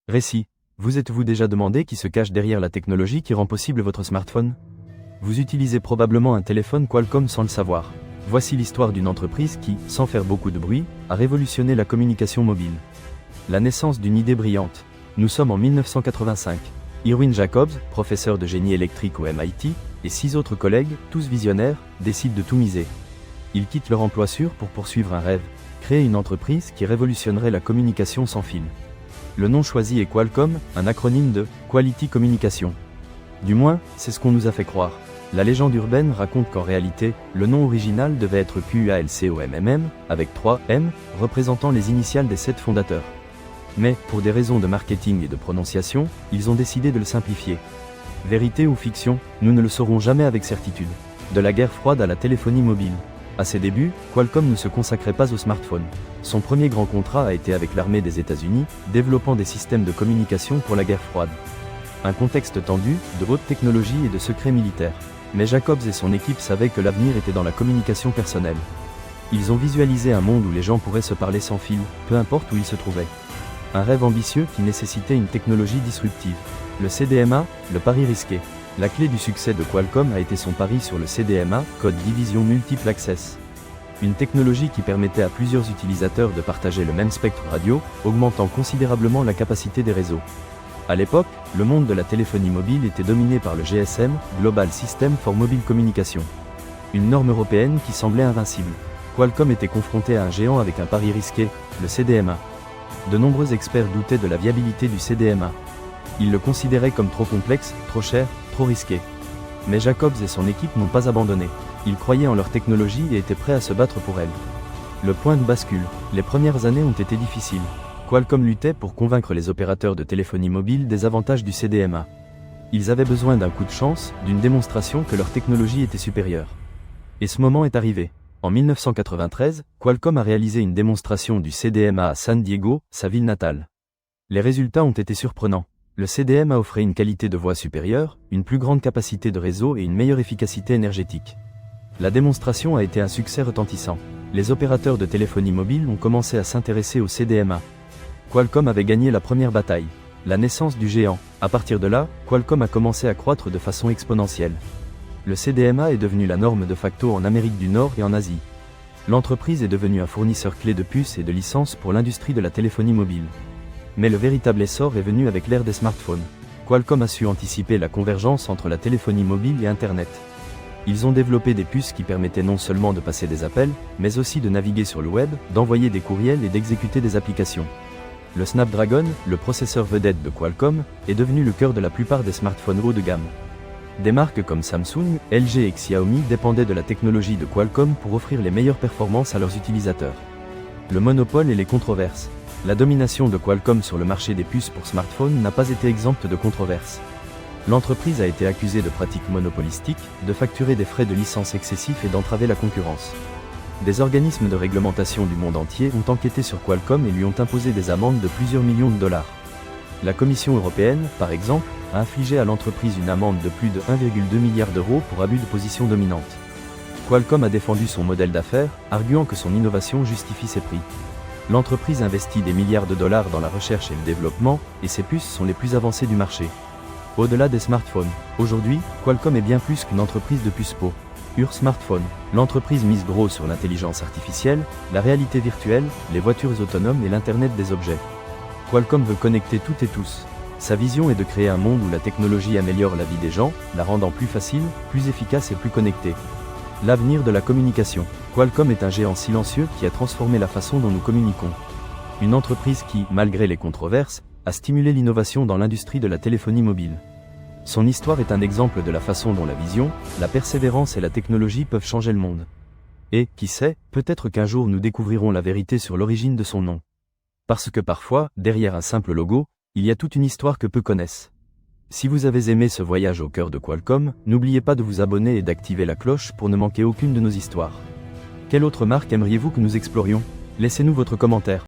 Récit. Vous êtes-vous déjà demandé qui se cache derrière la technologie qui rend possible votre smartphone? Vous utilisez probablement un téléphone Qualcomm sans le savoir. Voici l'histoire d'une entreprise qui, sans faire beaucoup de bruit, a révolutionné la communication mobile. La naissance d'une idée brillante. Nous sommes en 1985. Irwin Jacobs, professeur de génie électrique au MIT, et 6 autres collègues, tous visionnaires, décident de tout miser. Ils quittent leur emploi sûr pour poursuivre un rêve, créer une entreprise qui révolutionnerait la communication sans fil. Le nom choisi est Qualcomm, un acronyme de Quality Communication. Du moins, c'est ce qu'on nous a fait croire. La légende urbaine raconte qu'en réalité, le nom original devait être QUALCOMMM, avec 3 M, représentant les initiales des 7 fondateurs. Mais, pour des raisons de marketing et de prononciation, ils ont décidé de le simplifier. Vérité ou fiction, nous ne le saurons jamais avec certitude. De la guerre froide à la téléphonie mobile. À ses débuts, Qualcomm ne se consacrait pas au smartphone. Son premier grand contrat a été avec l'armée des États-Unis, développant des systèmes de communication pour la guerre froide. Un contexte tendu, de haute technologie et de secrets militaires. Mais Jacobs et son équipe savaient que l'avenir était dans la communication personnelle. Ils ont visualisé un monde où les gens pourraient se parler sans fil, peu importe où ils se trouvaient. Un rêve ambitieux qui nécessitait une technologie disruptive. Le CDMA, le pari risqué. La clé du succès de Qualcomm a été son pari sur le CDMA, code Division Multiple Access. Une technologie qui permettait à plusieurs utilisateurs de partager le même spectre radio, augmentant considérablement la capacité des réseaux. À l'époque, le monde de la téléphonie mobile était dominé par le GSM, Global System for Mobile Communication. Une norme européenne qui semblait invincible. Qualcomm était confronté à un géant avec un pari risqué, le CDMA. De nombreux experts doutaient de la viabilité du CDMA. Ils le considéraient comme trop complexe, trop cher, trop risqué. Mais Jacobs et son équipe n'ont pas abandonné. Ils croyaient en leur technologie et étaient prêts à se battre pour elle. Le point de bascule. Les premières années ont été difficiles. Qualcomm luttait pour convaincre les opérateurs de téléphonie mobile des avantages du CDMA. Ils avaient besoin d'un coup de chance, d'une démonstration que leur technologie était supérieure. Et ce moment est arrivé. En 1993, Qualcomm a réalisé une démonstration du CDMA à San Diego, sa ville natale. Les résultats ont été surprenants. Le CDMA offrait une qualité de voix supérieure, une plus grande capacité de réseau et une meilleure efficacité énergétique. La démonstration a été un succès retentissant. Les opérateurs de téléphonie mobile ont commencé à s'intéresser au CDMA. Qualcomm avait gagné la première bataille. La naissance du géant. À partir de là, Qualcomm a commencé à croître de façon exponentielle. Le CDMA est devenu la norme de facto en Amérique du Nord et en Asie. L'entreprise est devenue un fournisseur clé de puces et de licences pour l'industrie de la téléphonie mobile. Mais le véritable essor est venu avec l'ère des smartphones. Qualcomm a su anticiper la convergence entre la téléphonie mobile et Internet. Ils ont développé des puces qui permettaient non seulement de passer des appels, mais aussi de naviguer sur le web, d'envoyer des courriels et d'exécuter des applications. Le Snapdragon, le processeur vedette de Qualcomm, est devenu le cœur de la plupart des smartphones haut de gamme. Des marques comme Samsung, LG et Xiaomi dépendaient de la technologie de Qualcomm pour offrir les meilleures performances à leurs utilisateurs. Le monopole et les controverses. La domination de Qualcomm sur le marché des puces pour smartphones n'a pas été exempte de controverses. L'entreprise a été accusée de pratiques monopolistiques, de facturer des frais de licence excessifs et d'entraver la concurrence. Des organismes de réglementation du monde entier ont enquêté sur Qualcomm et lui ont imposé des amendes de plusieurs millions de dollars. La Commission européenne, par exemple, a infligé à l'entreprise une amende de plus de 1,2 milliard d'euros pour abus de position dominante. Qualcomm a défendu son modèle d'affaires, arguant que son innovation justifie ses prix. L'entreprise investit des milliards de dollars dans la recherche et le développement, et ses puces sont les plus avancées du marché. Au-delà des smartphones, aujourd'hui, Qualcomm est bien plus qu'une entreprise de puces pot. Smartphone, l'entreprise mise gros sur l'intelligence artificielle, la réalité virtuelle, les voitures autonomes et l'Internet des objets. Qualcomm veut connecter toutes et tous. Sa vision est de créer un monde où la technologie améliore la vie des gens, la rendant plus facile, plus efficace et plus connectée. L'avenir de la communication. Qualcomm est un géant silencieux qui a transformé la façon dont nous communiquons. Une entreprise qui, malgré les controverses, a stimulé l'innovation dans l'industrie de la téléphonie mobile. Son histoire est un exemple de la façon dont la vision, la persévérance et la technologie peuvent changer le monde. Et, qui sait, peut-être qu'un jour nous découvrirons la vérité sur l'origine de son nom. Parce que parfois, derrière un simple logo, il y a toute une histoire que peu connaissent. Si vous avez aimé ce voyage au cœur de Qualcomm, n'oubliez pas de vous abonner et d'activer la cloche pour ne manquer aucune de nos histoires. Quelle autre marque aimeriez-vous que nous explorions? Laissez-nous votre commentaire.